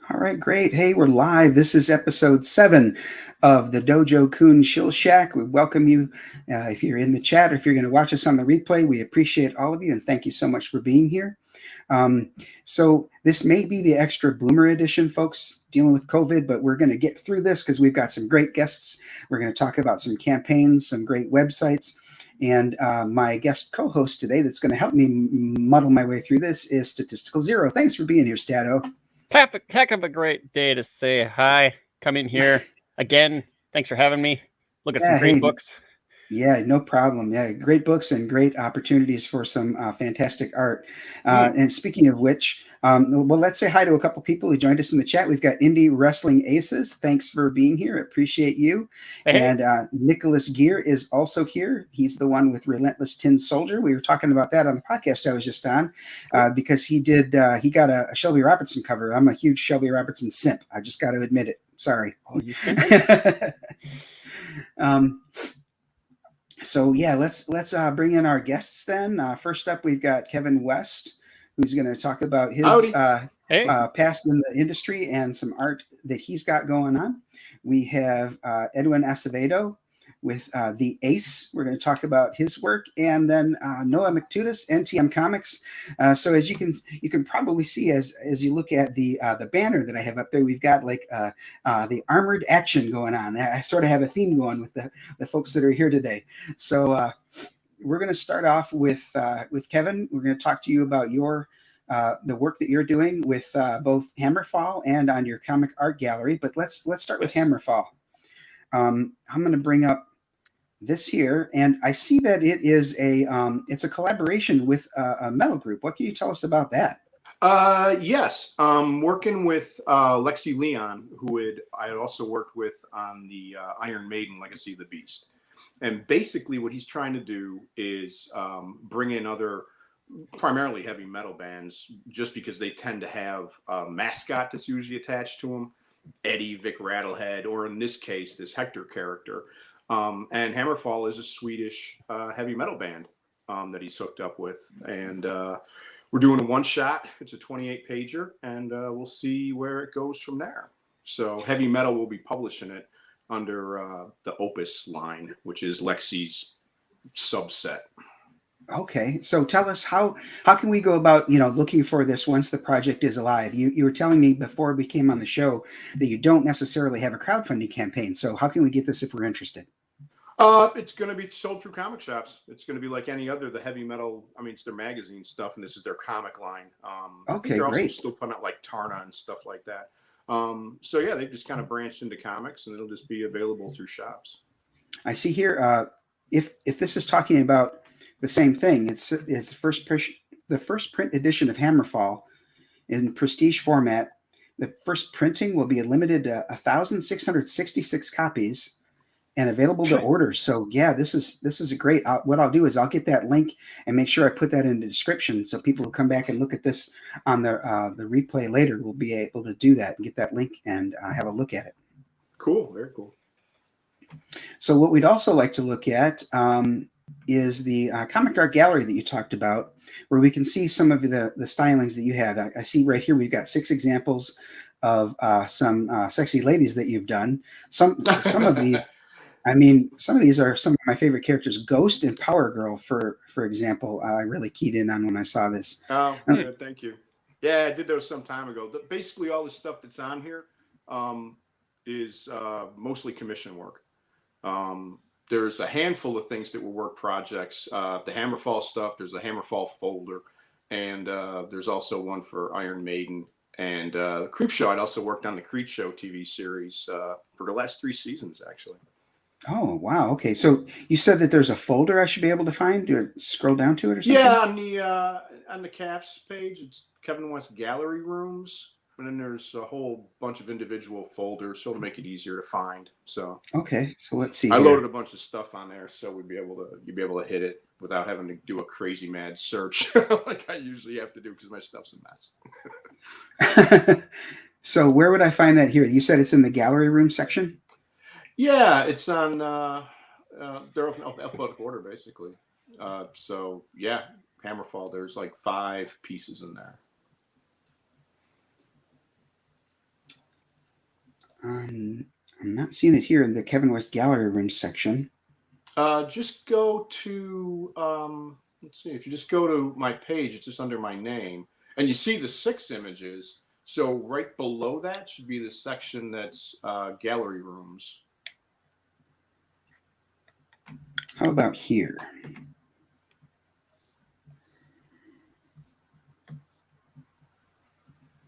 All right, great. Hey, we're live. This is episode 7 of the Dojo Kun Shill Shack. We welcome you. If you're in the chat or if you're going to watch us on the replay, we appreciate all of you and thank you so much for being here. So this may be the extra Boomer edition, folks, dealing with COVID, but we're going to get through this because we've got some great guests. We're going to talk about some campaigns, some great websites. And my guest co-host today that's going to help me muddle my way through this is Statistical Zero. Thanks for being here, Stato. Heck of a great day to say hi. Come in here again. Thanks for having me. Look at some great books. Yeah, no problem. Yeah, great books and great opportunities for some fantastic art. And speaking of which, well, let's say hi to a couple people who joined us in the chat. We've got Indie Wrestling Aces. Thanks for being here. Appreciate you. Hey. And Nicholas Gear is also here. He's the one with Relentless Tin Soldier. We were talking about that on the podcast I was just on because he got a Shelby Robertson cover. I'm a huge Shelby Robertson simp. I just got to admit it. Sorry. Oh, you So yeah, let's bring in our guests then. First up, we've got Kevin West, who's going to talk about his past in the industry and some art that he's got going on. We have Edwin Acevedo with The Ace. We're going to talk about his work, and then Noah McTutis, NTM Comics. So as you can probably see as you look at the banner that I have up there, we've got like the armored action going on. I sort of have a theme going with the folks that are here today. So we're going to start off with Kevin. We're going to talk to you about your the work that you're doing with both Hammerfall and on your comic art gallery. But let's start with Hammerfall. I'm going to bring up this here, and I see that it is it's a collaboration with a metal group. What can you tell us about that? Yes, working with Lexi Leon, who I had also worked with on the Iron Maiden Legacy of the Beast. And basically what he's trying to do is bring in other primarily heavy metal bands, just because they tend to have a mascot that's usually attached to them. Eddie, Vic Rattlehead, or in this case, this Hector character. And Hammerfall is a Swedish heavy metal band that he's hooked up with. And we're doing a one-shot. It's a 28-pager, and we'll see where it goes from there. So Heavy Metal will be publishing it under the Opus line, which is Lexi's subset. Okay, so tell us how can we go about looking for this once the project is alive? You were telling me before we came on the show that you don't necessarily have a crowdfunding campaign. So how can we get this if we're interested? It's going to be sold through comic shops. It's going to be like any other the heavy metal. I mean, it's their magazine stuff, and this is their comic line. Okay, they're great. Also still putting out like Tarna and stuff like that. So yeah, they've just kind of branched into comics, and it'll just be available through shops. I see here. If this is talking about the same thing, it's the first print edition of Hammerfall in prestige format. The first printing will be limited to 1,666 copies and available to order. So yeah, this is a great. What I'll do is I'll get that link and make sure I put that in the description so people who come back and look at this on the replay later will be able to do that and get that link and have a look at it. Cool, very cool. So what we'd also like to look at is the comic art gallery that you talked about, where we can see some of the stylings that you have. I see right here we've got 6 examples of some sexy ladies that you've done. Some of these. I mean, some of these are some of my favorite characters. Ghost and Power Girl, for example, I really keyed in on when I saw this. Oh, yeah, thank you. Yeah, I did those some time ago. Basically, all the stuff that's on here is mostly commission work. There's a handful of things that were work projects. The Hammerfall stuff, there's a Hammerfall folder, and there's also one for Iron Maiden. And Creepshow, I'd also worked on the Creepshow TV series for the last 3 seasons, actually. Oh, wow. Okay. So you said that there's a folder I should be able to find or scroll down to it or something? Yeah, on the CAF's page, it's Kevin West Gallery Rooms. And then there's a whole bunch of individual folders, so it'll make it easier to find. So okay, so let's see. I loaded a bunch of stuff on there, so you'd be able to hit it without having to do a crazy mad search like I usually have to do because my stuff's a mess. So where would I find that here? You said it's in the gallery room section? Yeah, it's on they're alphabetical order basically. So yeah, Hammerfall. There's like 5 pieces in there. I'm not seeing it here in the Kevin West Gallery Room section. Just go to, let's see, if you just go to my page, it's just under my name, and you see the 6 images. So right below that should be the section that's gallery rooms. How about here?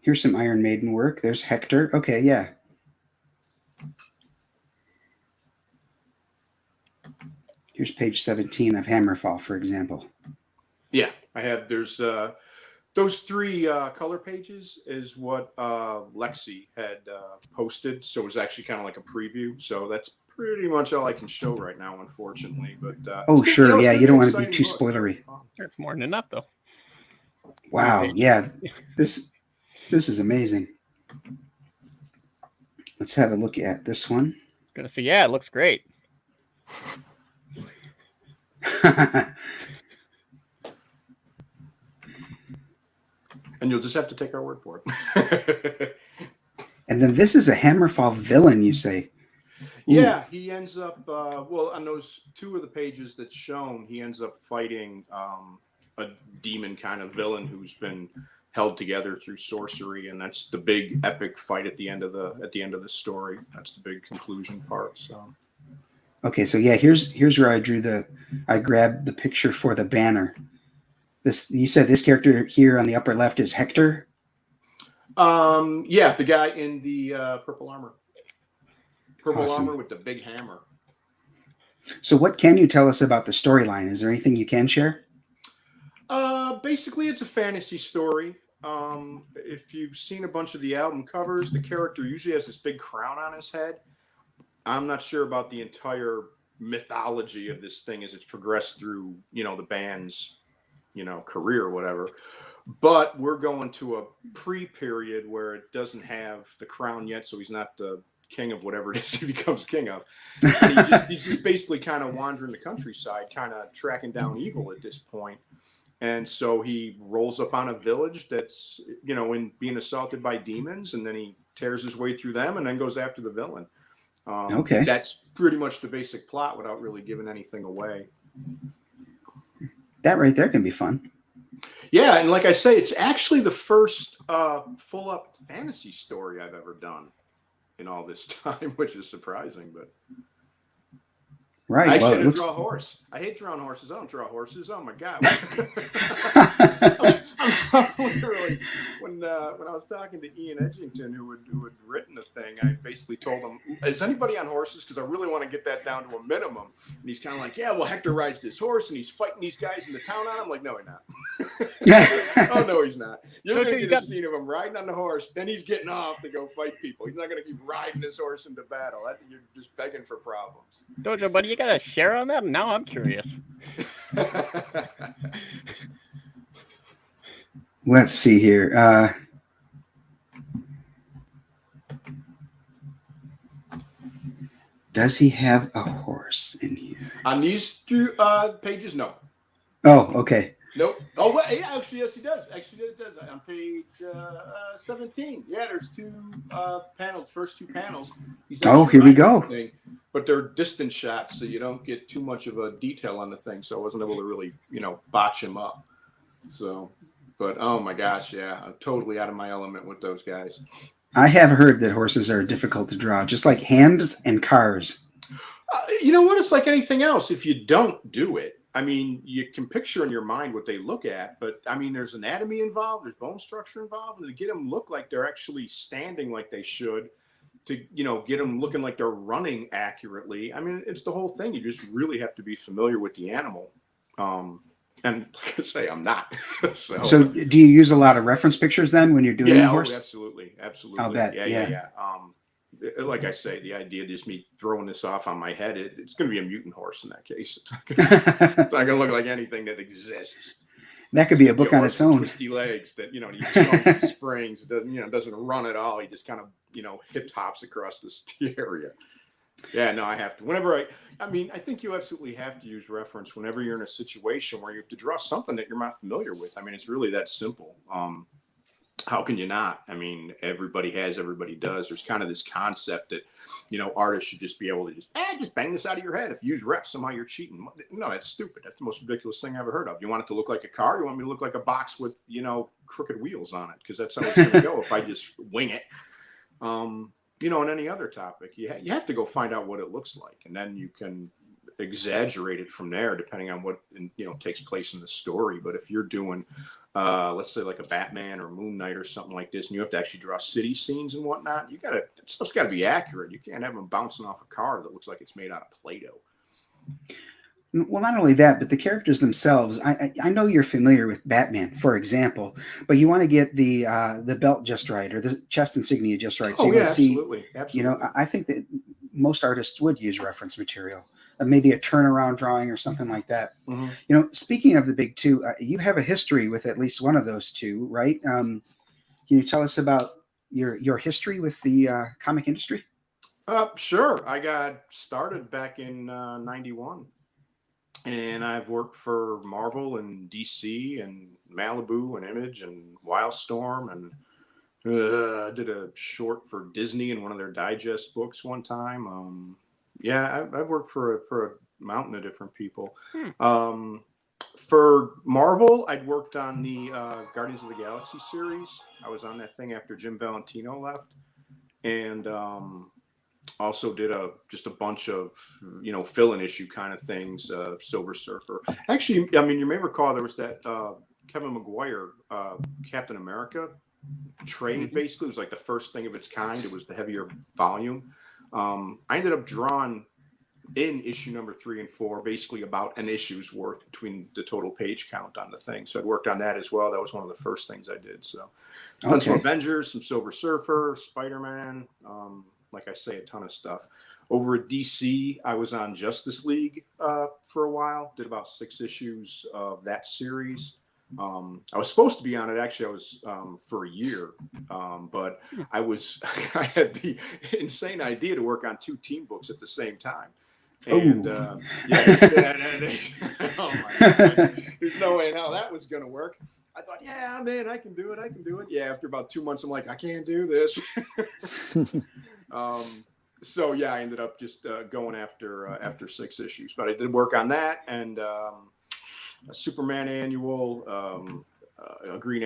Here's some Iron Maiden work. There's Hector. Okay, yeah. Here's page 17 of Hammerfall, for example. Yeah, I have, there's those 3 color pages is what Lexi had posted. So it was actually kind of like a preview. So that's pretty much all I can show right now, unfortunately. But oh, sure. Yeah, you don't want to be too spoilery. It's more than enough, though. Wow. Yeah. This is amazing. Let's have a look at this one. Gonna see. Yeah, it looks great. And you'll just have to take our word for it. And then this is a Hammerfall villain, you say? Ooh. Yeah, he ends up, well, on those 2 of the pages that's shown, he ends up fighting a demon kind of villain who's been held together through sorcery, and that's the big epic fight at the end of the story. That's the big conclusion part. So okay, so yeah, here's where I grabbed the picture for the banner. This, you said this character here on the upper left is Hector? Yeah, the guy in the purple armor. Purple Awesome. armor with the big hammer. So what can you tell us about the storyline? Is there anything you can share? Basically, it's a fantasy story. If you've seen a bunch of the album covers, the character usually has this big crown on his head. I'm not sure about the entire mythology of this thing as it's progressed through, the band's, career or whatever. But we're going to a pre-period where it doesn't have the crown yet, so he's not the king of whatever it is he becomes king of. And he's just basically kind of wandering the countryside, kind of tracking down evil at this point. And so he rolls up on a village that's, in being assaulted by demons, and then he tears his way through them and then goes after the villain. Okay. That's pretty much the basic plot without really giving anything away. That right there can be fun. Yeah, and like I say, it's actually the first full-up fantasy story I've ever done in all this time, which is surprising, but... Right. I actually had to draw a horse. I hate drawing horses. I don't draw horses. Oh my god! Literally, when I was talking to Ian Edgington, who had written the thing, I basically told him, "Is anybody on horses? Because I really want to get that down to a minimum." And he's kind of like, "Yeah, well, Hector rides this horse, and he's fighting these guys in the town on him." I'm like, "No, he's not." Oh no, he's not. You're going to get a scene of him riding on the horse, then he's getting off to go fight people. He's not going to keep riding his horse into battle. You're just begging for problems. Dojo, buddy, you got a share on that? Now I'm curious. Let's see here. Does he have a horse in here? On these 2 pages, no. Oh, okay. Nope. Oh, well, yeah, actually, yes, he does. Actually, it does. On page 17. Yeah, there's 2 panels, first 2 panels. Oh, here we go. Thing, but they're distant shots, so you don't get too much of a detail on the thing. So I wasn't able to really, botch him up. So, but oh my gosh, yeah, I'm totally out of my element with those guys. I have heard that horses are difficult to draw, just like hands and cars. You know what? It's like anything else. If you don't do it, I mean, you can picture in your mind what they look at, but I mean, there's anatomy involved, there's bone structure involved, and to get them look like they're actually standing like they should, to get them looking like they're running accurately. I mean, it's the whole thing. You just really have to be familiar with the animal. And like I say, I'm not. So do you use a lot of reference pictures then when you're doing the horse? Oh, absolutely. I'll bet. Yeah. Like I say, the idea of just me throwing this off on my head, it's going to be a mutant horse in that case. It's not going to look like anything that exists. That could be a book on its own. Twisty legs that, he springs. It doesn't run at all. He just kind of, hip hops across this area. Yeah, no, I have to. Whenever I think you absolutely have to use reference whenever you're in a situation where you have to draw something that you're not familiar with. I mean, it's really that simple. how can you not? I mean, everybody has, everybody does. There's kind of this concept that, artists should just be able to just bang this out of your head. If you use refs, somehow you're cheating. No, that's stupid. That's the most ridiculous thing I've ever heard of. You want it to look like a car? You want me to look like a box with, crooked wheels on it? Because that's how it's going to go if I just wing it. On any other topic, you have to go find out what it looks like, and then you can exaggerate it from there, depending on what takes place in the story. But if you're doing, let's say like a Batman or Moon Knight or something like this, and you have to actually draw city scenes and whatnot, that stuff's got to be accurate. You can't have them bouncing off a car that looks like it's made out of Play-Doh. Well, not only that, but the characters themselves. I know you're familiar with Batman, for example, but you want to get the belt just right or the chest insignia just right. So you absolutely. I think that most artists would use reference material, maybe a turnaround drawing or something like that. Mm-hmm. Speaking of the big two, you have a history with at least one of those two, right? Can you tell us about your history with the comic industry? Sure. I got started back in 91. And I've worked for Marvel and DC and Malibu and Image and Wildstorm, and did a short for Disney in one of their digest books one time. I've worked for a mountain of different people. For Marvel, I'd worked on the Guardians of the Galaxy series. I was on that thing after Jim Valentino left, and also did just a bunch of fill-in issue kind of things. Silver Surfer. Actually, I mean, you may recall there was that Kevin Maguire Captain America trade. Basically, it was like the first thing of its kind. It was the heavier volume. I ended up drawing in issue number 3 and 4, basically about an issue's worth between the total page count on the thing. So I'd worked on that as well. That was one of the first things I did. So some Avengers, some Silver Surfer, Spider-Man. Like I say, a ton of stuff. Over at DC, I was on Justice League for a while. Did about 6 issues of that series. I was supposed to be on it. Actually, I was for a year, but I had the insane idea to work on 2 team books at the same time. And oh my God, there's no way in hell that was going to work. I thought, yeah, man, I can do it. Yeah, after about 2 months, I'm like, I can't do this. So yeah, I ended up just going after 6 issues, but I did work on that and a Superman annual, a Green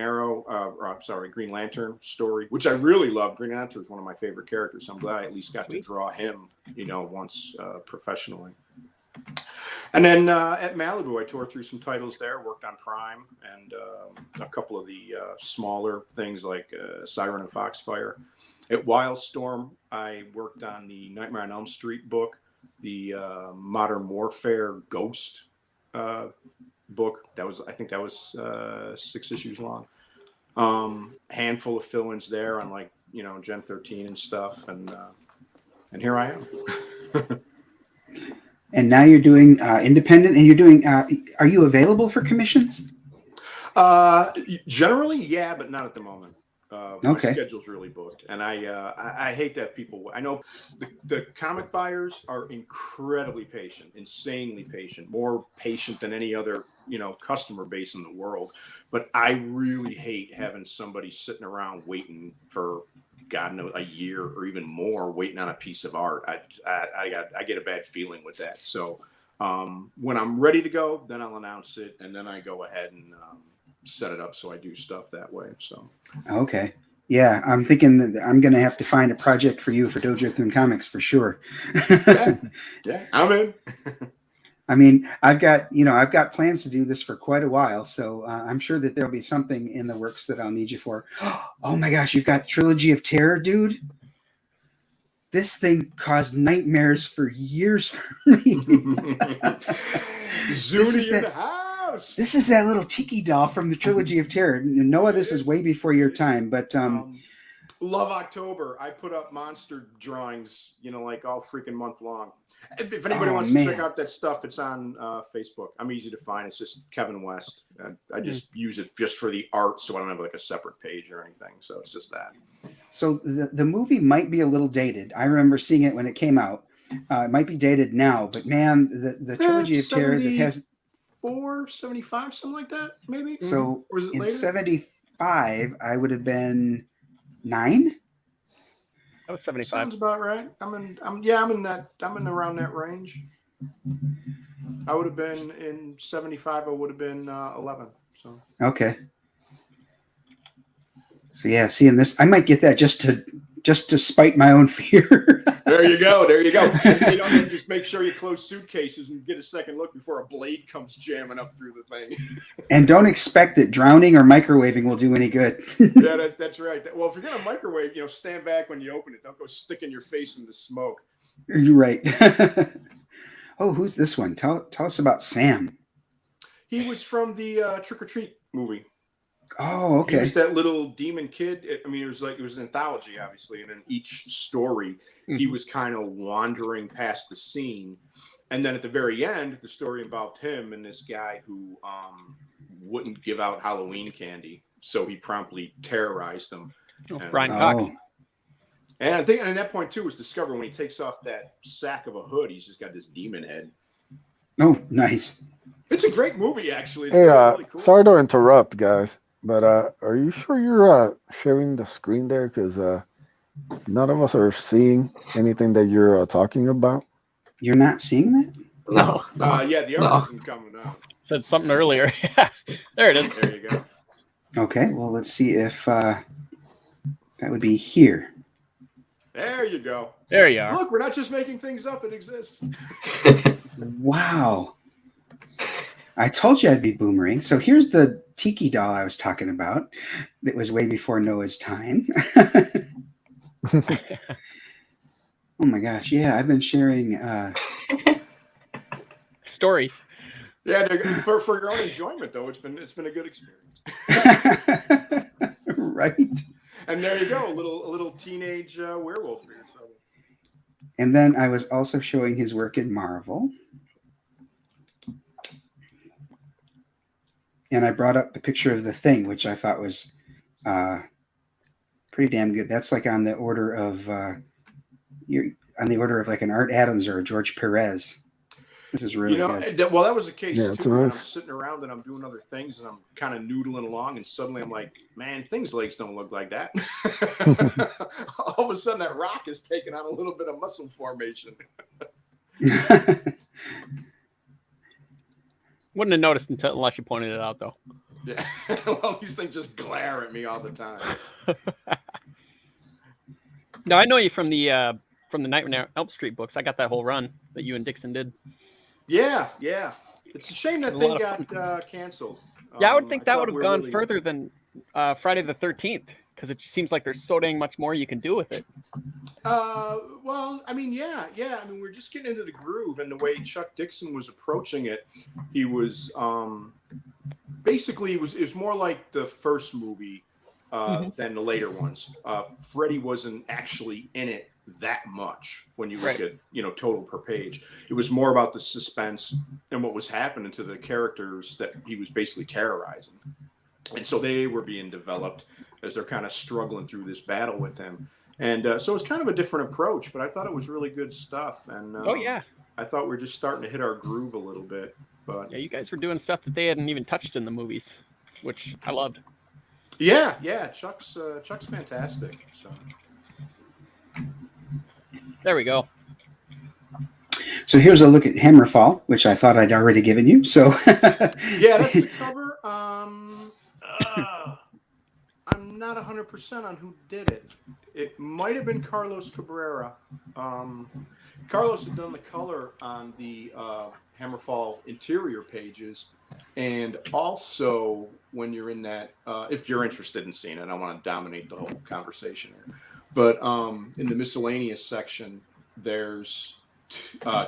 Green Lantern story, which I really love. Green Lantern is one of my favorite characters. So I'm glad I at least got to draw him, once professionally. And then at Malibu, I tore through some titles there, worked on Prime and a couple of the smaller things like Siren and Foxfire. At Wildstorm, I worked on the Nightmare on Elm Street book, the Modern Warfare Ghost book. I think that was 6 issues long. Handful of fill-ins there on Gen 13 and stuff, and here I am. And now you're doing independent, and you're doing. Are you available for commissions? Generally, yeah, but not at the moment. My schedule's really booked, and I hate that people. I know the comic buyers are incredibly patient, insanely patient, more patient than any other customer base in the world. But I really hate having somebody sitting around waiting for God knows a year or even more waiting on a piece of art. I get a bad feeling with that. So when I'm ready to go, then I'll announce it, and then I go ahead and set it up so I do stuff that way. So yeah, I'm thinking that I'm going to have to find a project for you for Dojo Kun Comics for sure. yeah, I'm in. I mean, I've got plans to do this for quite a while, so I'm sure that there'll be something in the works that I'll need you for. Oh my gosh, you've got Trilogy of Terror, dude. This thing caused nightmares for years for me. Zuni in the house. This is that little tiki doll from the Trilogy of Terror. Noah, this is way before your time, but Love October. I put up monster drawings, like all freaking month long. If anybody wants to check out that stuff, it's on Facebook. I'm easy to find. It's just Kevin West. I just use it just for the art, so I don't have a separate page or anything. So it's just that. So the movie might be a little dated. I remember seeing it when it came out. It might be dated now, but man, the Trilogy of Terror that has 74, 75, something like that, maybe. So or was it in later? I would have been 9. I was 75. Sounds about right. I'm in around that range. I would have been in 75. I would have been 11. So okay. So yeah, seeing this, I might get that just to spite my own fear. There you go. And, just make sure you close suitcases and get a second look before a blade comes jamming up through the thing. And don't expect that drowning or microwaving will do any good. Yeah, that's right. Well, if you're gonna microwave, stand back when you open it. Don't go sticking your face in the smoke. You're right. Oh, who's this one? Tell us about Sam. He was from the Trick or Treat movie. Oh, okay. He was that little demon kid. I mean, it was an anthology, obviously, and in each story, he was kind of wandering past the scene. And then at the very end, the story involved him and this guy who wouldn't give out Halloween candy, so he promptly terrorized them. Brian Cox. And I think, and at that point too, was discovered when he takes off that sack of a hood, he's just got this demon head. Oh, nice. It's a great movie, actually. It's hey, really cool. Sorry to interrupt, guys, but are you sure you're sharing the screen there? Because none of us are seeing anything that you're talking about. You're not seeing that? No. Yeah, the art isn't coming out. Said something earlier. There it is. There you go. Okay, well, let's see if that would be here. There you go. There you are. Look, we're not just making things up. It exists. Wow. I told you I'd be boomerang. So here's the tiki doll I was talking about that was way before Noah's time. Oh my gosh. Yeah, I've been sharing stories. Yeah, for your own enjoyment, though, it's been a good experience. Right. And there you go, a little teenage werewolf for yourself. And then I was also showing his work in Marvel. And I brought up the picture of the Thing, which I thought was pretty damn good. That's like on the order of like an Art Adams or a George Perez. This is really good. Well, that was the case Yeah, too. When I'm nice. sitting around and I'm doing other things and I'm kind of noodling along, and suddenly I'm like, man, Thing's legs don't look like that. All of a sudden, that rock is taking on a little bit of muscle formation. Wouldn't have noticed unless you pointed it out, though. Yeah. Well, these things just glare at me all the time. No, I know you from the Nightmare on Elm Street books. I got that whole run that you and Dixon did. Yeah. It's a shame that thing got canceled. Yeah, I would think that would have gone further than Friday the 13th, because it seems like there's so dang much more you can do with it. Well, I mean, yeah. I mean, we're just getting into the groove, and the way Chuck Dixon was approaching it, he was basically it was more like the first movie than the later ones. Freddy wasn't actually in it that much when you look at total per page. It was more about the suspense and what was happening to the characters that he was basically terrorizing, and so they were being developed as they're kind of struggling through this battle with him. And so it's kind of a different approach, but I thought it was really good stuff. And I thought we were just starting to hit our groove a little bit. But yeah, you guys were doing stuff that they hadn't even touched in the movies, which I loved. Yeah, Chuck's fantastic. So there we go. So here's a look at Hammerfall, which I thought I'd already given you. So yeah, that's the cover. I'm not 100% on who did it. It might have been Carlos Cabrera. Carlos had done the color on the Hammerfall interior pages, and also when you're in that, if you're interested in seeing it, I don't want to dominate the whole conversation here, but in the miscellaneous section, there's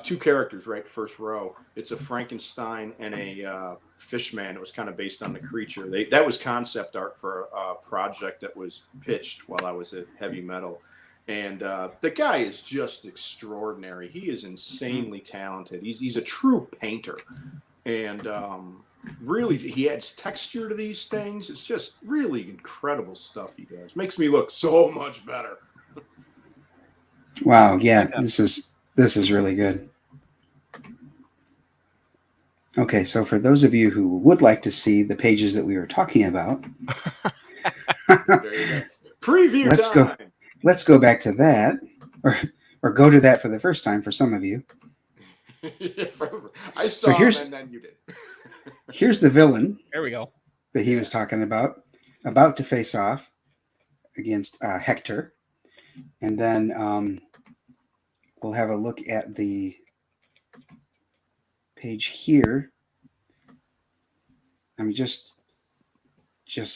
two characters, right? First row. It's a Frankenstein and a Fishman. It was kind of based on the creature. That was concept art for a project that was pitched while I was at Heavy Metal. And the guy is just extraordinary. He is insanely talented. He's a true painter. And really, he adds texture to these things. It's just really incredible stuff he does. Makes me look so much better. Wow, yeah, this is really good. Okay, so for those of you who would like to see the pages that we were talking about, There you go. Preview time. Let's go back to that, or go to that for the first time for some of you. I saw him and then you did. Here's the villain. There we go. That he was talking about to face off against Hector. And then we'll have a look at the page here. I mean, just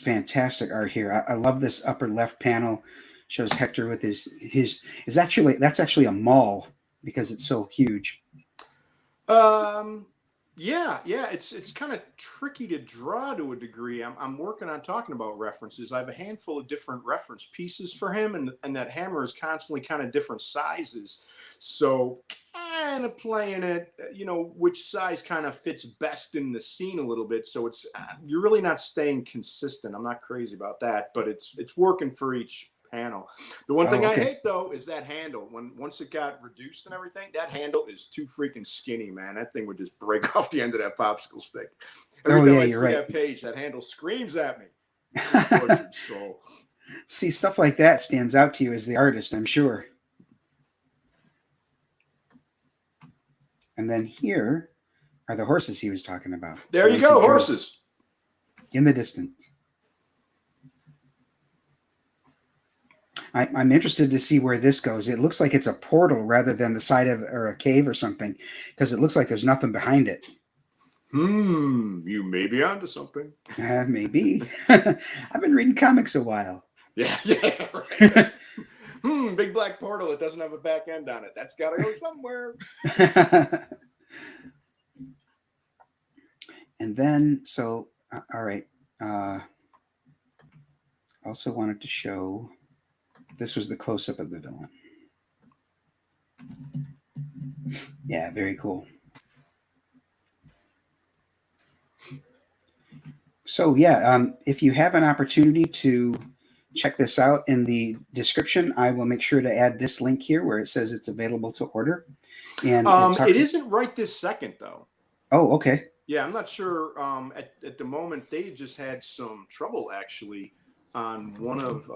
fantastic art here. I love this upper left panel. Shows Hector with his that's actually a mall because it's so huge. Yeah, it's kind of tricky to draw to a degree. I'm working on talking about references. I have a handful of different reference pieces for him, and that hammer is constantly kind of different sizes. So kind of playing it, which size kind of fits best in the scene a little bit. So it's you're really not staying consistent. I'm not crazy about that, but it's working for each panel. The one thing I hate though is that handle. Once it got reduced and everything, that handle is too freaking skinny, man. That thing would just break off the end of that popsicle stick. Every time I see that page, that handle screams at me. Tortured soul. See, stuff like that stands out to you as the artist, I'm sure. And then here are the horses he was talking about. There you go, horses. In the distance. I'm interested to see where this goes. It looks like it's a portal rather than the side of or a cave or something, because it looks like there's nothing behind it. You may be onto something. Maybe. I've been reading comics a while. Yeah. Right. Big black portal. It doesn't have a back end on it. That's got to go somewhere. And then, all right. Also wanted to show. This was the close-up of the villain. Yeah, very cool. So yeah, if you have an opportunity to check this out in the description, I will make sure to add this link here where it says it's available to order. And it isn't right this second though. Oh, okay. Yeah, I'm not sure. At the moment, they just had some trouble actually on one of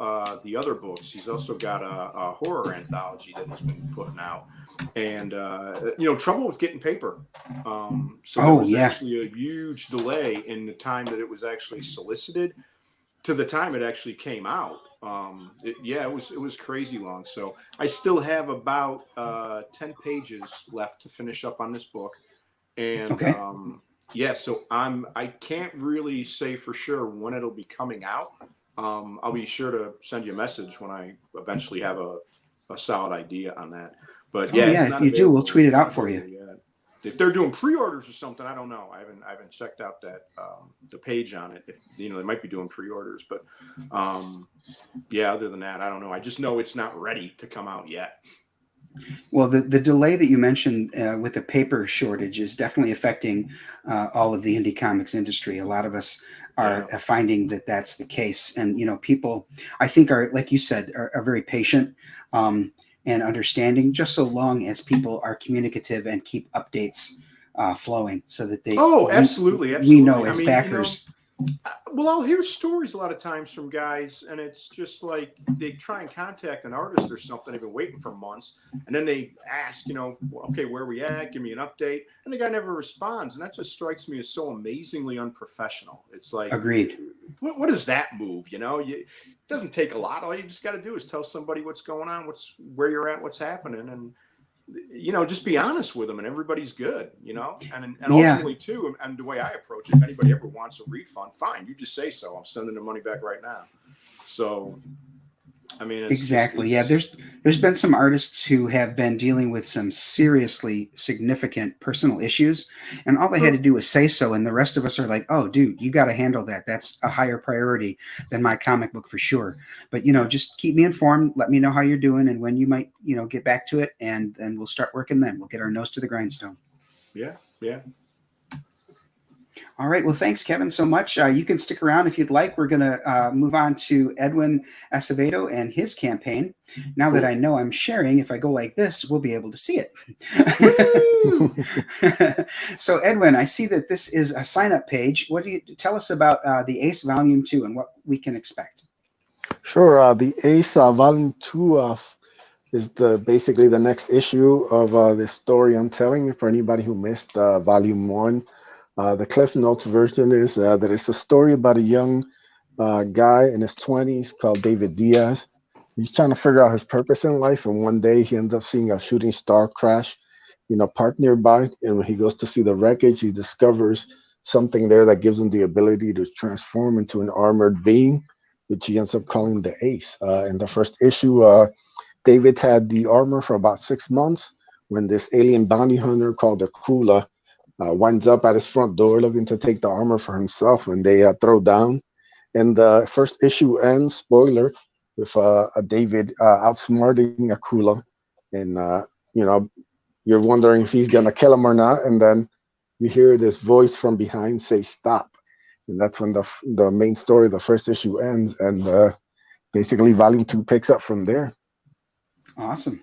the other books. He's also got a horror anthology that he's been putting out, and trouble with getting paper. So there was actually a huge delay in the time that it was actually solicited to the time it actually came out. It was crazy long. So I still have about 10 pages left to finish up on this book, and so I can't really say for sure when it'll be coming out. I'll be sure to send you a message when I eventually have a solid idea on that. But if you do, we'll tweet it out for you. If they're doing pre-orders or something, I don't know. I haven't checked out that the page on it. They might be doing pre-orders, but other than that, I don't know. I just know it's not ready to come out yet. Well, the delay that you mentioned with the paper shortage is definitely affecting all of the indie comics industry. A lot of us are finding that that's the case. And, people, I think, are, like you said, are very patient and understanding, just so long as people are communicative and keep updates flowing so that they... Oh, absolutely. We know as backers... Well, I'll hear stories a lot of times from guys, and it's just like they try and contact an artist or something. They've been waiting for months, and then they ask, okay, where are we at? Give me an update. And the guy never responds. And that just strikes me as so amazingly unprofessional. It's like, agreed. What is that move? It doesn't take a lot. All you just got to do is tell somebody what's going on, where you're at, what's happening. And, just be honest with them, and everybody's good, and ultimately too. And the way I approach it, if anybody ever wants a refund, fine, you just say so. I'm sending the money back right now. So, I mean, exactly. There's been some artists who have been dealing with some seriously significant personal issues, and all they had to do was say so. And the rest of us are like, oh, dude, you got to handle that. That's a higher priority than my comic book for sure. But, just keep me informed. Let me know how you're doing and when you might, get back to it. And then we'll start working then. We'll get our nose to the grindstone. Yeah. All right. Well, thanks, Kevin, so much. You can stick around if you'd like. We're going to move on to Edwin Acevedo and his campaign. Now that I know I'm sharing, if I go like this, we'll be able to see it. So, Edwin, I see that this is a sign-up page. What do you tell us about the ACE Volume 2 and what we can expect? Sure. The ACE Volume 2 is basically the next issue of this story I'm telling. For anybody who missed Volume 1. The Cliff Notes version is that it's a story about a young guy in his 20s called David Diaz. He's trying to figure out his purpose in life, and one day he ends up seeing a shooting star crash in a park nearby. And when he goes to see the wreckage, he discovers something there that gives him the ability to transform into an armored being, which he ends up calling the Ace. In the first issue, David had the armor for about 6 months when this alien bounty hunter called Akula winds up at his front door looking to take the armor for himself when they throw down. And the first issue ends, spoiler, with David outsmarting Akula. And, you're wondering if he's going to kill him or not. And then you hear this voice from behind say, stop. And that's when the main story, the first issue ends. And basically Volume 2 picks up from there. Awesome.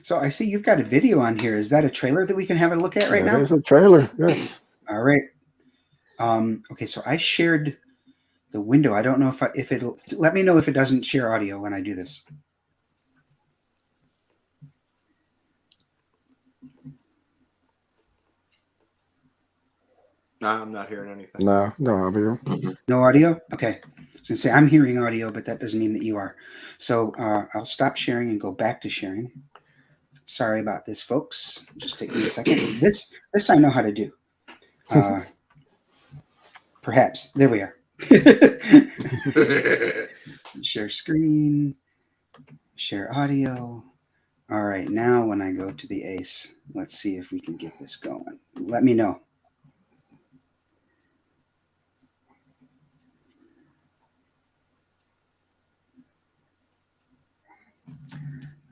So I see you've got a video on here. Is that a trailer that we can have a look at right now? It is a trailer, yes. All right. Okay, so I shared the window. I don't know if it'll let me know if it doesn't share audio when I do this. No, I'm not hearing anything. No audio. No audio? Okay. I was gonna say I'm hearing audio, but that doesn't mean that you are. So I'll stop sharing and go back to sharing. Sorry about this, folks. Just take me a second. This I know how to do. Perhaps. There we are. Share screen. Share audio. All right. Now when I go to the ACE, let's see if we can get this going. Let me know.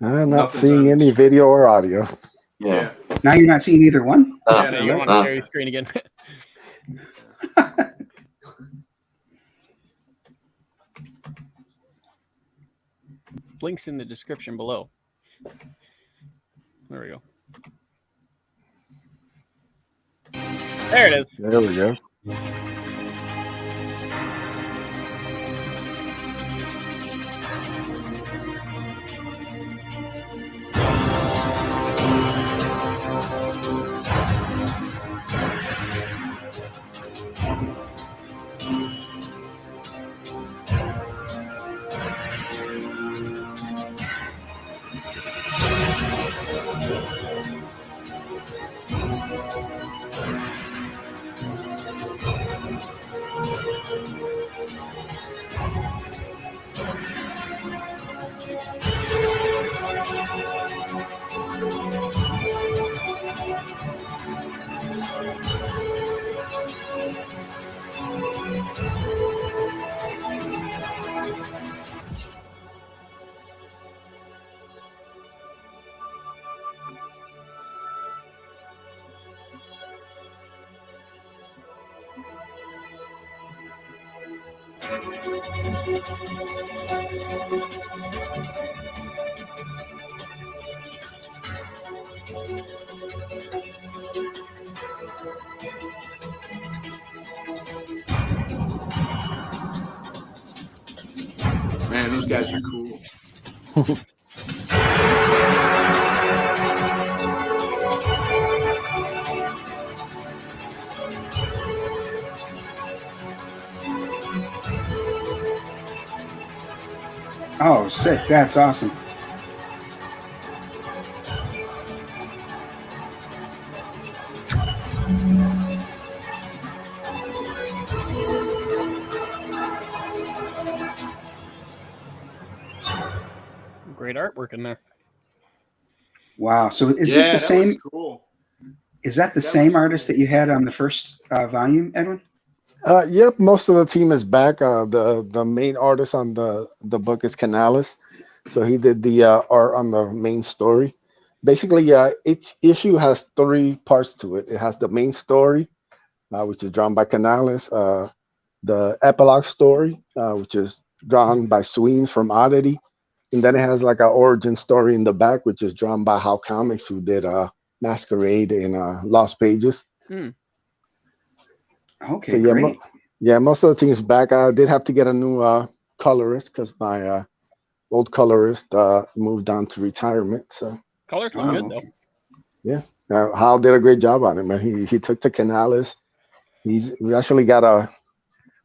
I'm not seeing any video or audio. Yeah. Now you're not seeing either one? Yeah, you want to share your screen again? Links in the description below. There we go. There it is. There we go. Man, these guys are cool. Oh, sick. That's awesome. Great artwork in there. Wow. So is this the same? Cool. Is that the same artist that you had on the first volume, Edwin? Yep, most of the team is back. The main artist on the book is Canales, so he did the art on the main story. Basically, each issue has 3 parts to it. It has the main story, which is drawn by Canales. The epilogue story, which is drawn by Sweens from Oddity. And then it has like an origin story in the back, which is drawn by How Comics, who did Masquerade and Lost Pages. Okay, so great. Most of the things back. I did have to get a new colorist because my old colorist moved on to retirement. So colors look good though. Yeah, Hal did a great job on it, man. He took to Canales. We actually got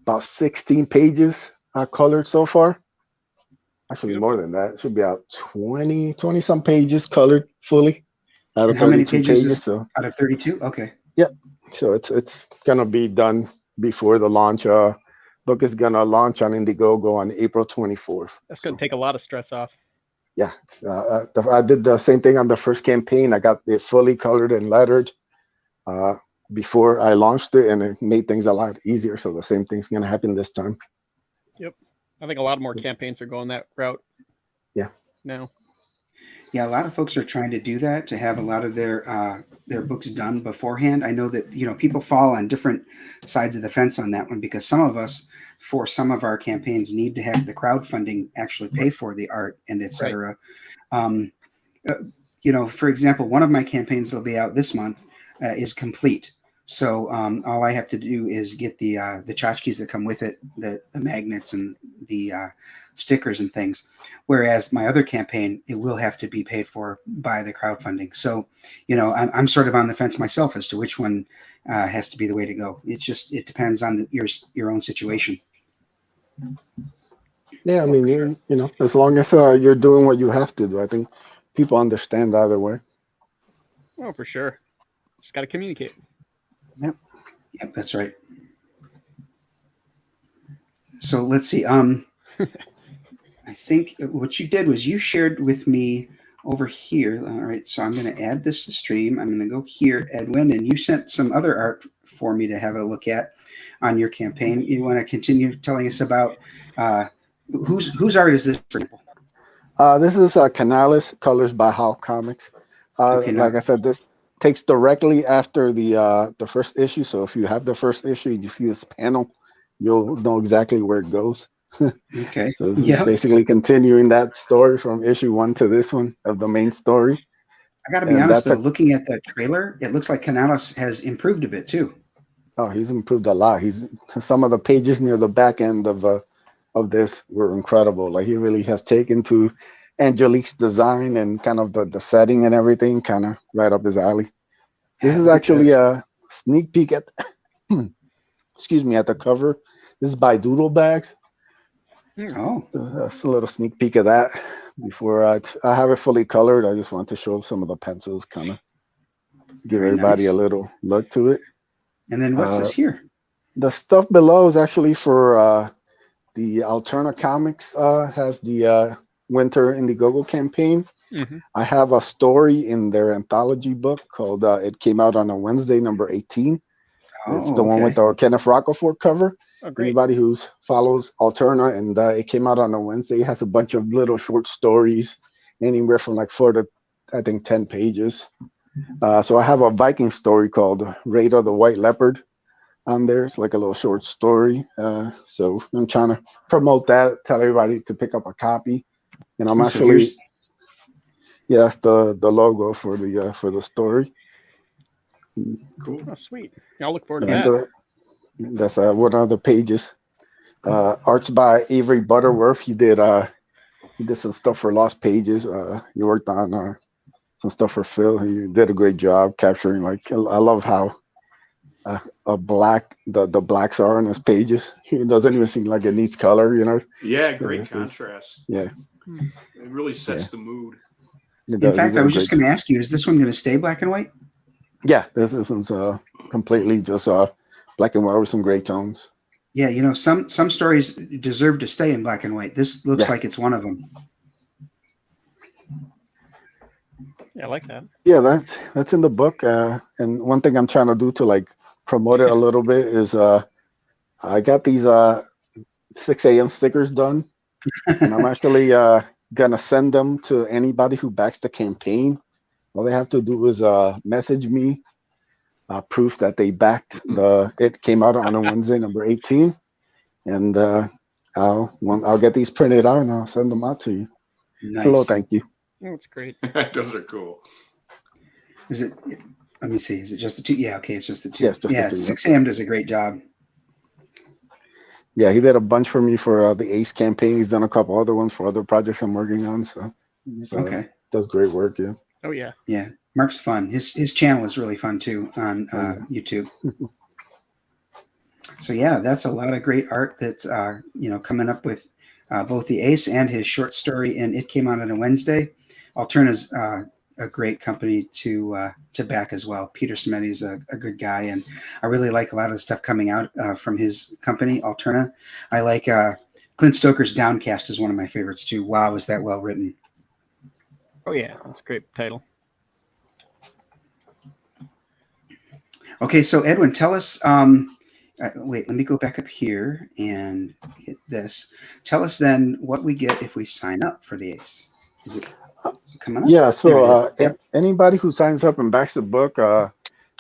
about 16 pages colored so far. Actually, more than that. It should be about 20 some pages colored fully out of 32 pages. So out of 32? Okay. Yeah. So it's gonna be done before the launch. Book is gonna launch on Indiegogo on April 24th. That's gonna take a lot of stress off. Yeah, I did the same thing on the first campaign. I got it fully colored and lettered before I launched it, and it made things a lot easier. So the same thing's gonna happen this time. Yep, I think a lot more campaigns are going that route. Yeah. Now. Yeah, a lot of folks are trying to do that, to have a lot of their books done beforehand. I know that people fall on different sides of the fence on that one, because some of us, for some of our campaigns, need to have the crowdfunding actually pay for the art and etc. Right. For example, one of my campaigns that'll be out this month is complete. So all I have to do is get the tchotchkes that come with it, the magnets and the stickers and things. Whereas my other campaign, it will have to be paid for by the crowdfunding. So, I'm sort of on the fence myself as to which one has to be the way to go. It depends on your own situation. Yeah, I mean, as long as you're doing what you have to do, I think people understand either way. Oh, for sure. Just got to communicate. Yep, that's right. So let's see. I think what you did was you shared with me over here. All right, so I'm going to add this to stream. I'm going to go here, Edwin, and you sent some other art for me to have a look at on your campaign. You want to continue telling us about whose art is this, for example? This is Canales, colors by How Comics. Like I said, this takes directly after the first issue. So if you have the first issue, you see this panel, you'll know exactly where it goes. Okay. So this is basically continuing that story from issue 1 to this one of the main story. I got to be honest, though, looking at that trailer, it looks like Canales has improved a bit too. Oh, he's improved a lot. Some of the pages near the back end of this were incredible. Like, he really has taken to Angelique's design and kind of the setting and everything, kind of right up his alley. This is actually a sneak peek at excuse me, at the cover. This is by Doodle Bags. Oh, that's a little sneak peek of that. Before I have it fully colored, I just want to show some of the pencils, kind of give everybody a little look to it. And then what's this here? The stuff below is actually for the Alterna Comics has the Winter Indiegogo campaign. Mm-hmm. I have a story in their anthology book called it came out on a Wednesday, number 18. It's the one with the Kenneth Rocafort cover. Anybody who follows Alterna, and it came out on a Wednesday. It has a bunch of little short stories, anywhere from like 4 to, I think, 10 pages. So I have a Viking story called Raid of the White Leopard on there. It's like a little short story. So I'm trying to promote that, tell everybody to pick up a copy. And I'm actually, that's the logo for the story. Cool. Oh, sweet. I'll look forward to that. That's one of the pages. Art's by Avery Butterworth. He did some stuff for Lost Pages. He worked on some stuff for Phil. He did a great job capturing. Like, I love how the blacks are on his pages. It doesn't even seem like it needs color, Yeah, great contrast. Yeah, it really sets the mood. In fact, I was just going to ask you: is this one going to stay black and white? Yeah, this one's completely just black and white with some gray tones. Yeah, some stories deserve to stay in black and white. This looks like it's one of them. Yeah, I like that. Yeah, that's in the book. And one thing I'm trying to do to like promote it a little bit is I got these 6 a.m. stickers done, and I'm actually gonna send them to anybody who backs the campaign. All they have to do is message me proof that they backed it came out on a Wednesday, number 18. And I'll get these printed out and I'll send them out to you. Nice. Hello, thank you. That's great. Those are cool. Is it? Let me see. Is it just the two? Yeah. Okay. It's just the two. Yes, just the two. 6am does a great job. Yeah, he did a bunch for me for the ACE campaign. He's done a couple other ones for other projects I'm working on. So okay. Does great work. Yeah. Oh yeah. Yeah. Mark's fun. His channel is really fun too on YouTube. So yeah, that's a lot of great art that's coming up with both the ACE and his short story, and it came out on a Wednesday. Alterna's a great company to back as well. Peter Smetty's a good guy, and I really like a lot of the stuff coming out from his company, Alterna. I like Clint Stoker's Downcast is one of my favorites too. Wow, is that well written? Oh yeah, that's a great title. Okay, so Edwin, tell us. Wait, let me go back up here and hit this. Tell us then what we get if we sign up for the ACE. Is it coming up? Yeah, so anybody who signs up and backs the book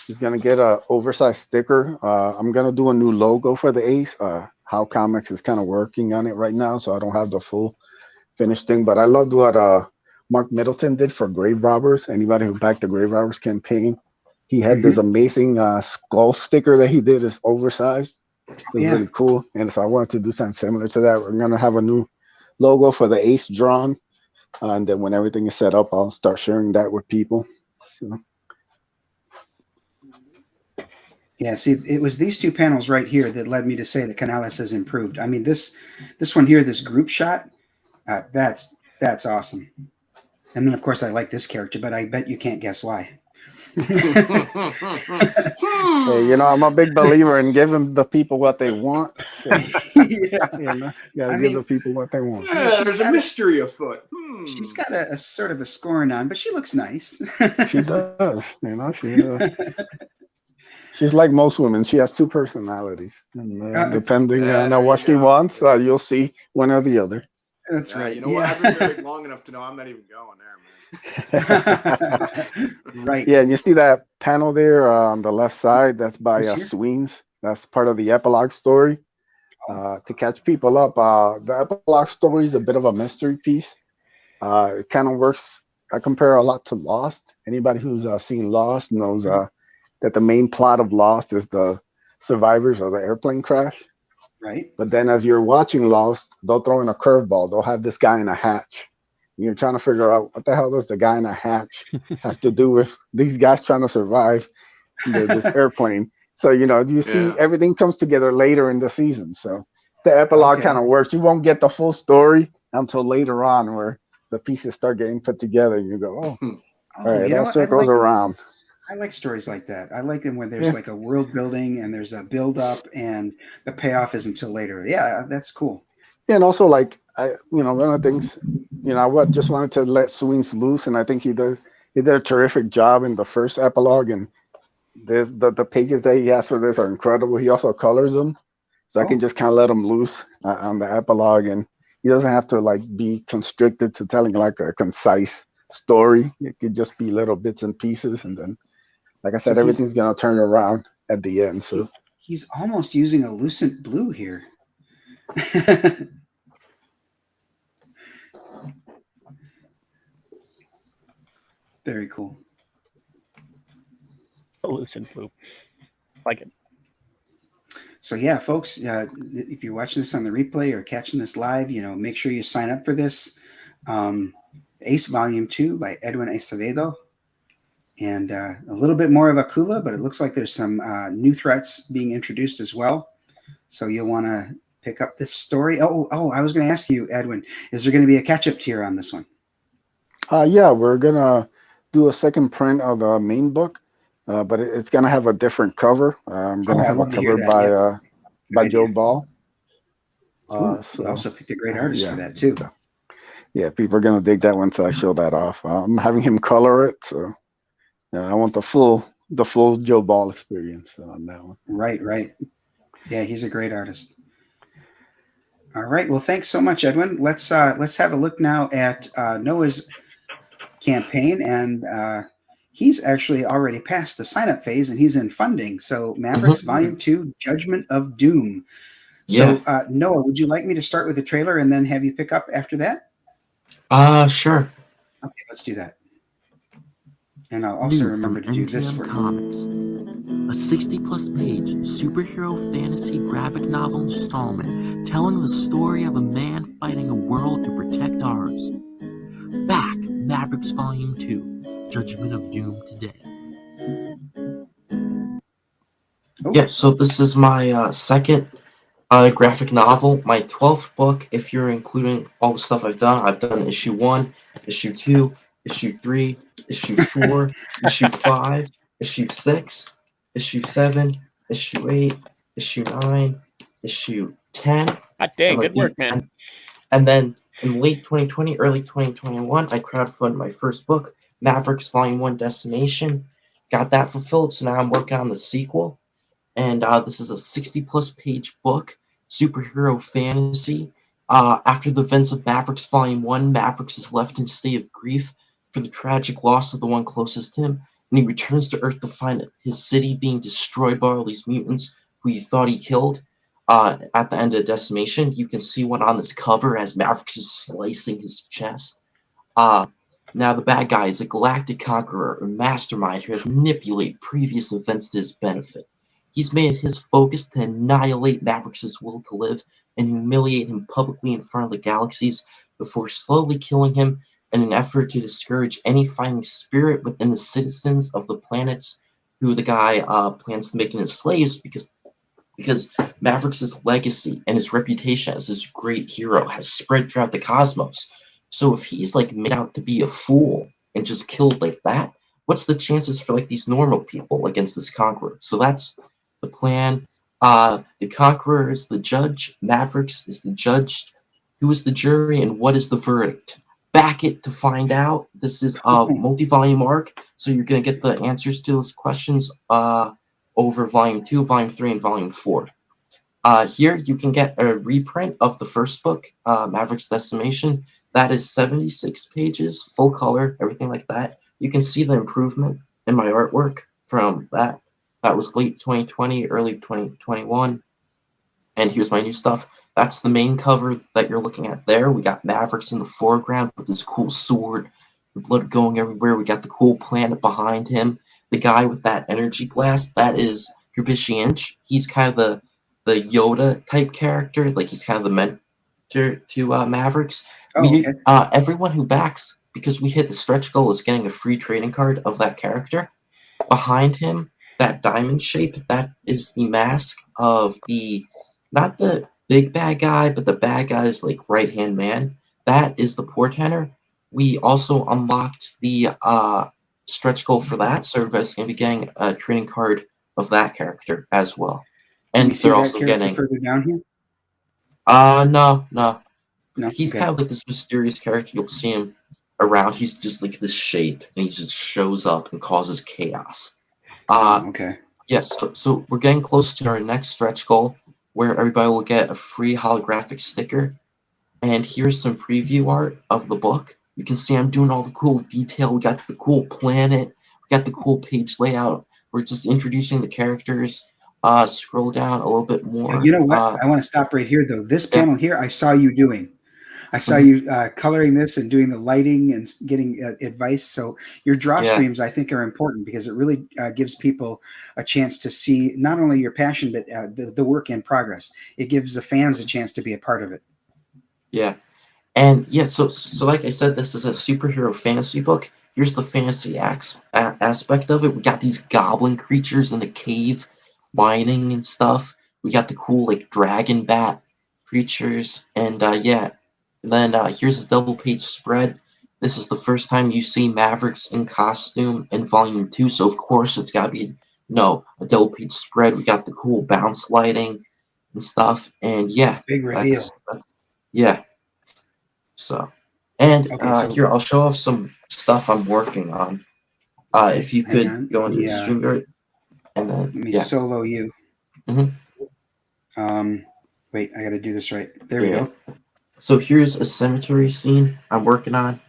is going to get a oversized sticker. I'm going to do a new logo for the ACE. How Comics is kind of working on it right now, so I don't have the full finished thing. But I loved what Mark Middleton did for Grave Robbers. Anybody who backed the Grave Robbers campaign, he had this amazing skull sticker that he did. Is oversized. It was really cool. And so I wanted to do something similar to that. We're going to have a new logo for the ACE drawn. And then when everything is set up, I'll start sharing that with people. So. Yeah, see, it was these two panels right here that led me to say that Canales has improved. I mean, this one here, this group shot, that's awesome. And then, of course, I like this character, but I bet you can't guess why. Hey, I'm a big believer in giving the people what they want. So, give the people what they want. Yeah, there's a mystery afoot. She's got a sort of a scoring on, but she looks nice. She does. She's like most women. She has two personalities. And, depending on what she wants, you'll see one or the other. That's right. You know what? I've been married long enough to know I'm not even going there, man. Right. Yeah, and you see that panel there on the left side? That's by Sweens. That's part of the epilogue story. To catch people up, the epilogue story is a bit of a mystery piece. It kind of works. I compare a lot to Lost. Anybody who's seen Lost knows that the main plot of Lost is the survivors of the airplane crash. Right. But then as you're watching Lost, they'll throw in a curveball. They'll have this guy in a hatch. And you're trying to figure out what the hell does the guy in a hatch have to do with these guys trying to survive this airplane. So, you see everything comes together later in the season. So the epilogue kind of works. You won't get the full story until later on where the pieces start getting put together. And you go, all right, it all circles around. I like stories like that. I like them when there's like a world building and there's a build up and the payoff is until later. Yeah, that's cool. Yeah, and also one of the things, I just wanted to let Sweens loose, and I think he did a terrific job in the first epilogue, and the pages that he has for this are incredible. He also colors them, so I can just kind of let him loose on the epilogue, and he doesn't have to be constricted to telling a concise story. It could just be little bits and pieces, and then, like I said, everything's gonna turn around at the end. So he's almost using a lucent blue here. Very cool. A lucent blue. Like it. So yeah, folks, if you're watching this on the replay or catching this live, make sure you sign up for this. ACE Volume 2 by Edwin Acevedo. And a little bit more of Akula, but it looks like there's some new threats being introduced as well. So you'll want to pick up this story. Oh, I was going to ask you, Edwin, is there going to be a catch-up tier on this one? Yeah, we're going to do a second print of the main book, but it's going to have a different cover. I'm going to have a cover by Joe Ball. So also picked a great artist for that, too. Yeah, people are going to dig that once I show that off. I'm having him color it, so I want the full Joe Ball experience on that one. Right. Yeah, he's a great artist. All right. Well, thanks so much, Edwin. Let's have a look now at Noah's campaign, and he's actually already passed the sign-up phase and he's in funding. So Mavericks Volume 2, Judgment of Doom. So Noah, would you like me to start with the trailer and then have you pick up after that? Sure. Okay, let's do that. And I'll also remember to do this for Comics. A 60-plus page superhero fantasy graphic novel installment telling the story of a man fighting a world to protect ours. Back, Mavericks Volume 2, Judgment of Doom today. Yeah, so this is my second graphic novel, my 12th book, if you're including all the stuff I've done. I've done issue 1, issue 2, issue 3, issue 4, issue 5, issue 6, issue 7, issue 8, issue 9, issue 10. God dang, good work, man. And then in late 2020, early 2021, I crowdfunded my first book, Mavericks Volume 1 Destination. Got that fulfilled, so now I'm working on the sequel. And this is a 60-plus page book, superhero fantasy. After the events of Mavericks Volume 1, Mavericks is left in a state of grief for the tragic loss of the one closest to him, and he returns to Earth to find his city being destroyed by all these mutants who he thought he killed. At the end of Decimation, you can see one on this cover as Mavericks is slicing his chest. Now the bad guy is a galactic conqueror or mastermind who has manipulated previous events to his benefit. He's made it his focus to annihilate Mavericks' will to live and humiliate him publicly in front of the galaxies before slowly killing him in an effort to discourage any fighting spirit within the citizens of the planets who the guy plans to make his slaves because Mavericks' legacy and his reputation as this great hero has spread throughout the cosmos. So if he's like made out to be a fool and just killed like that, what's the chances for like these normal people against this conqueror? So that's the plan. The conqueror is the judge. Mavericks is the judge. Who is the jury, and what is the verdict? Back it to find out. This is a multi-volume arc, so you're gonna get the answers to those questions over Volume 2, Volume 3, and Volume 4. Here you can get a reprint of the first book, Mavericks Decimation. That is 76 pages, full color, everything like that. You can see the improvement in my artwork from that. That was late 2020, early 2021. And here's my new stuff. That's the main cover that you're looking at there. We got Mavericks in the foreground with this cool sword, with blood going everywhere. We got the cool planet behind him. The guy with that energy blast, that is Inch. He's kind of the Yoda type character. Like he's kind of the mentor to Mavericks. Everyone who backs, because we hit the stretch goal, is getting a free trading card of that character. Behind him, that diamond shape, that is the mask of not the big bad guy, but the bad guy's like right-hand man. That is the portender. We also unlocked the stretch goal for that, so everybody's going to be getting a trading card of that character as well. And they're also getting further down here. No. He's kind of like this mysterious character. You'll see him around. He's just like this shape, and he just shows up and causes chaos. Yes, so we're getting close to our next stretch goal, where everybody will get a free holographic sticker. And here's some preview art of the book. You can see I'm doing all the cool detail. We got the cool planet. We got the cool page layout. We're just introducing the characters. Scroll down a little bit more. You know what? I want to stop right here, though. This panel here, I saw you doing. I saw you coloring this and doing the lighting and getting advice. So your draw streams, I think, are important because it really gives people a chance to see not only your passion, but the work in progress. It gives the fans a chance to be a part of it. Yeah. And so like I said, this is a superhero fantasy book. Here's the fantasy aspect of it. We got these goblin creatures in the cave mining and stuff. We got the cool like dragon bat creatures. And and then here's a double page spread. This is the first time you see Mavericks in costume in Volume 2. So of course it's got to be a double page spread. We got the cool bounce lighting and stuff. And big reveal. So, and here I'll show off some stuff I'm working on. If you could go into the StreamYard, and then let me solo you. Wait, I got to do this right. There we go. So here's a cemetery scene I'm working on.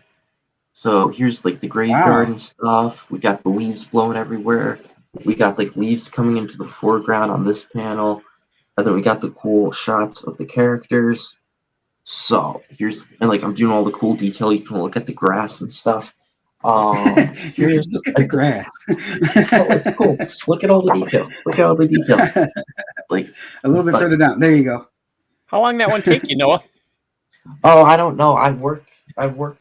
So here's like the graveyard and stuff. We got the leaves blowing everywhere. We got like leaves coming into the foreground on this panel. And then we got the cool shots of the characters. So here's, and like I'm doing all the cool detail. You can look at the grass and stuff. Here's look at the grass. Oh, it's cool. Just look at all the detail. Look at all the detail. Like a little bit further down. There you go. How long that one take you, Noah? Oh, I don't know. I work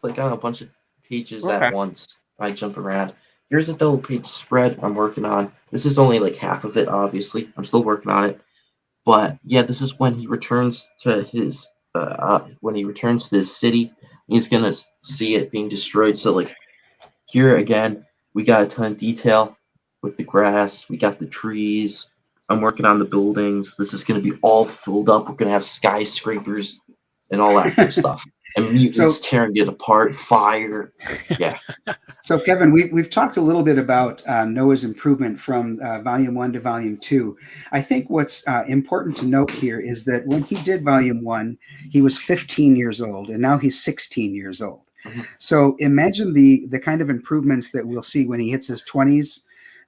like on a bunch of pages at once. I jump around. Here's a double page spread I'm working on. This is only like half of it, obviously. I'm still working on it. But yeah, this is when he returns to his city. He's gonna see it being destroyed. So like here again, we got a ton of detail with the grass. We got the trees. I'm working on the buildings. This is gonna be all filled up. We're gonna have skyscrapers and all that good stuff. And mutants tearing it apart, fire. Yeah. So Kevin, we've talked a little bit about Noah's improvement from Volume 1 to Volume 2. I think what's important to note here is that when he did Volume 1, he was 15 years old, and now he's 16 years old. Mm-hmm. So imagine the kind of improvements that we'll see when he hits his 20s.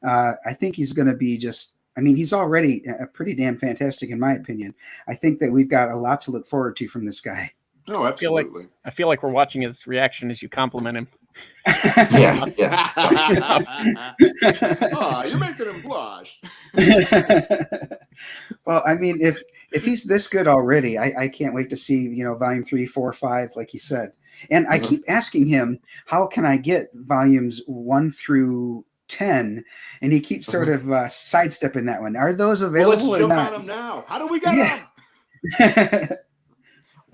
I think he's going to be he's already pretty damn fantastic in my opinion. I think that we've got a lot to look forward to from this guy. Oh, absolutely. I feel like we're watching his reaction as you compliment him. Yeah. Oh, you're making him blush. Well, I mean, if he's this good already, I can't wait to see, Volume 3, 4, 5, like he said. And I keep asking him, how can I get Volumes 1 through 10? And he keeps sort of sidestepping that one. Are those available? Well, let's jump on them now. How do we get them?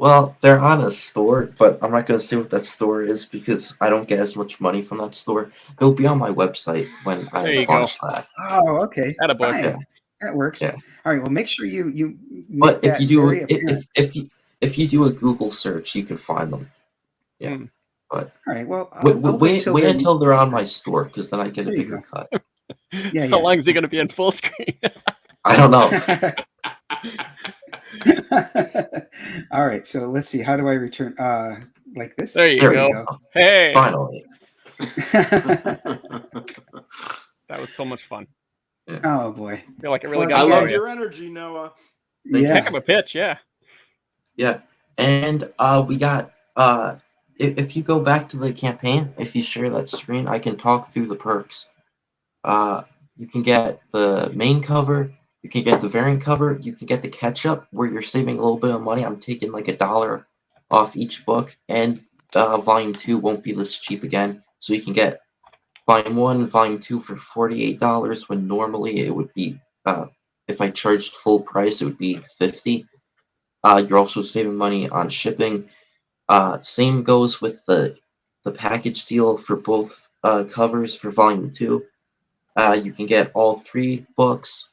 Well, they're on a store, but I'm not going to say what that store is because I don't get as much money from that store. They'll be on my website when I launch that. Oh, okay. Fine. Yeah. That works. Yeah. All right. Well, make sure you. But if you do if you do a Google search, you can find them. Yeah. But all right. Well, wait until they're on my store because then I get a bigger cut. Yeah. How long is he going to be in full screen? I don't know. All right, so let's see. How do I return? Like this? There you go. Hey. Finally. That was so much fun. Oh boy. I feel like it really got. I love your energy, Noah. Heck of a pitch, yeah. Yeah, and we got if you go back to the campaign, if you share that screen, I can talk through the perks. You can get the main cover. You can get the variant cover. You can get the catch-up where you're saving a little bit of money. I'm taking like $1 off each book, and Volume 2 won't be this cheap again. So you can get Volume 1 and Volume 2 for $48 when normally it would be, if I charged full price, it would be $50. You're also saving money on shipping. Same goes with the package deal for both covers for Volume 2. You can get all 3 books.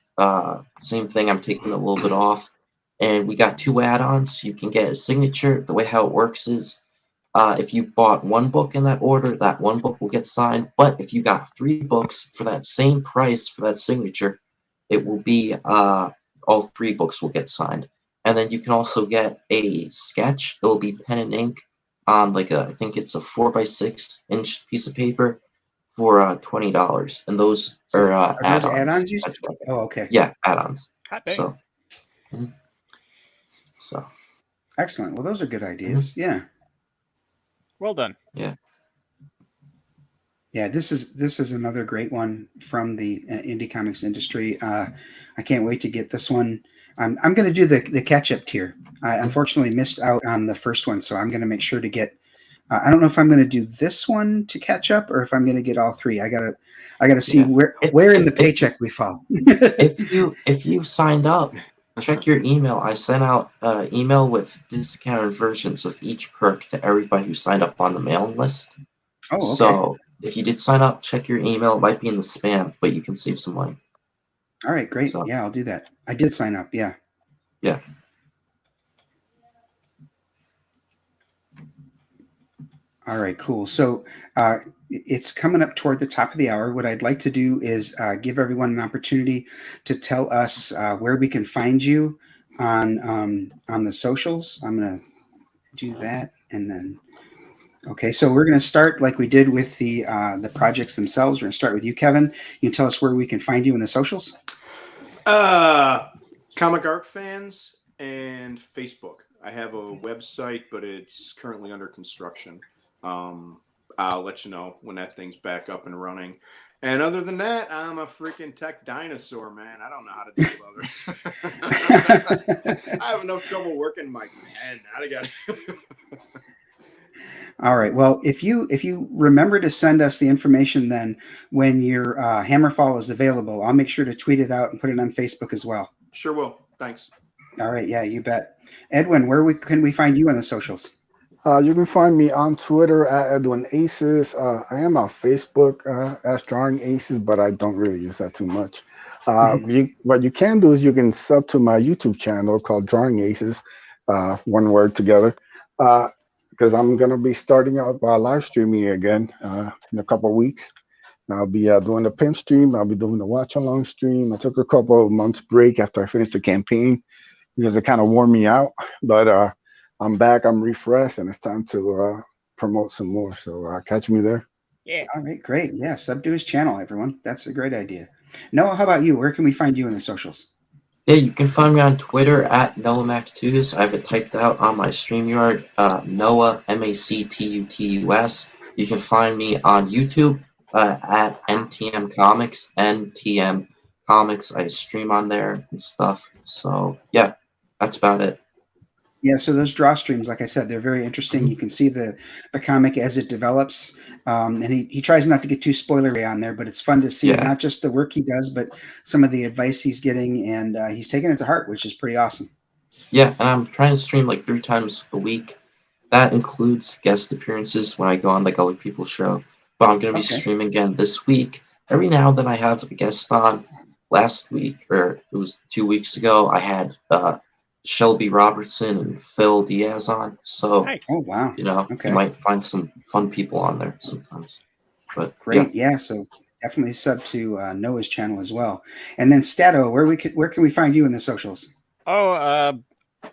Same thing, I'm taking a little bit off. And we got 2 add-ons. You can get a signature. The way how it works is if you bought 1 book in that order, that 1 book will get signed. But if you got 3 books for that same price for that signature, it will be all 3 books will get signed. And then you can also get a sketch. It will be pen and ink on like I think it's a 4x6 inch piece of paper for $20, and those are add-ons. Those add-ons oh, okay. Yeah, add-ons. So. So. Excellent. Well, those are good ideas. Mm-hmm. Yeah. Well done. Yeah. Yeah, this is another great one from the indie comics industry. I can't wait to get this one. I'm going to do the catch-up tier. I unfortunately missed out on the first one, so I'm going to make sure to get. I don't know if I'm going to do this one to catch up or if I'm going to get all 3. I gotta see where in the paycheck we fall. if you signed up, check your email. I sent out email with discounted versions of each perk to everybody who signed up on the mailing list. Oh, okay. So if you did sign up, check your email. It might be in the spam, but you can save some money. All right, great. So, yeah, I'll do that. I did sign up. Yeah. Yeah. All right, cool. So it's coming up toward the top of the hour. What I'd like to do is give everyone an opportunity to tell us where we can find you on the socials. I'm going to do that, and then Okay, so we're going to start like we did with the projects themselves. We're going to start with you, Kevin. You can tell us where we can find you in the socials. Comic art fans and Facebook. I have a website, but it's currently under construction. I'll let you know when that thing's back up and running. And other than that, I'm a freaking tech dinosaur, man. I don't know how to do other. I have enough trouble working my pen. I got. All right. Well, if you remember to send us the information, then when your Hammerfall is available, I'll make sure to tweet it out and put it on Facebook as well. Sure will. Thanks. All right. Yeah, you bet. Edwin, can we find you on the socials? You can find me on Twitter at Edwin Aces. I am on Facebook as Drawing Aces, but I don't really use that too much. What you can do is you can sub to my YouTube channel called Drawing Aces, one word together, because I'm going to be starting out live streaming again in a couple of weeks. I'll be doing the pimp stream. I'll be doing the watch along stream. I took a couple of months break after I finished the campaign because it kind of wore me out, but I'm back, I'm refreshed, and it's time to promote some more. So catch me there. Yeah. All right, great. Yeah, sub to his channel, everyone. That's a great idea. Noah, how about you? Where can we find you in the socials? Yeah, you can find me on Twitter at NoahMacTutus. I have it typed out on my StreamYard, Noah, MACTUTUS. You can find me on YouTube at NTM Comics, NTM Comics. I stream on there and stuff. So, yeah, that's about it. Yeah, so those draw streams, like I said, they're very interesting. You can see the comic as it develops, and he tries not to get too spoilery on there, but it's fun to see not just the work he does, but some of the advice he's getting, and he's taking it to heart, which is pretty awesome. Yeah, and I'm trying to stream like 3 times a week. That includes guest appearances when I go on like other people's show. But I'm going to be streaming again this week. Every now and then I have a guest on. Last week, or it was 2 weeks ago, I had Shelby Robertson and Phil Diaz on. So, nice. Oh, wow. You might find some fun people on there sometimes. But great. Yeah, so definitely sub to Noah's channel as well. And then Stato, where can we find you in the socials? Oh,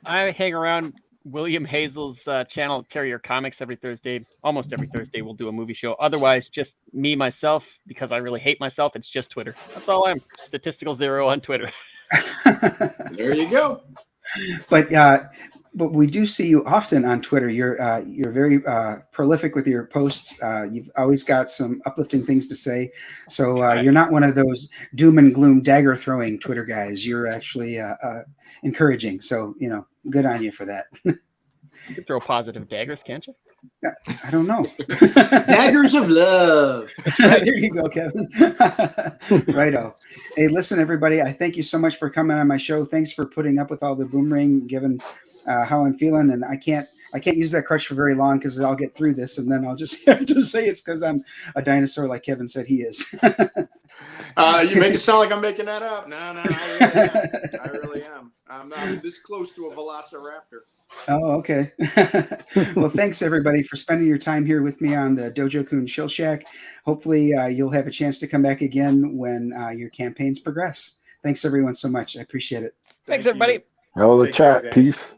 I hang around William Hazel's channel, Terrier Comics, every Thursday. Almost every Thursday we'll do a movie show. Otherwise, just me, myself, because I really hate myself. It's just Twitter. That's all I'm. Statistical 0 on Twitter. There you go. But we do see you often on Twitter. You're very prolific with your posts. You've always got some uplifting things to say. So you're not one of those doom and gloom dagger throwing Twitter guys. You're actually encouraging. So good on you for that. You can throw positive daggers, can't you? I don't know. Daggers of love. Right, there you go, Kevin. Righto. Hey, listen, everybody. I thank you so much for coming on my show. Thanks for putting up with all the boomerang, given how I'm feeling. And I can't use that crutch for very long because I'll get through this, and then I'll just have to say it's because I'm a dinosaur, like Kevin said he is. You make it sound like I'm making that up. No, I really am. I'm this close to a velociraptor. Oh, okay. Well, thanks everybody for spending your time here with me on the Dojo Kun Shill Shack. Hopefully you'll have a chance to come back again when your campaigns progress. Thanks everyone so much. I appreciate it. Thanks everybody. Hello, the chat. Peace.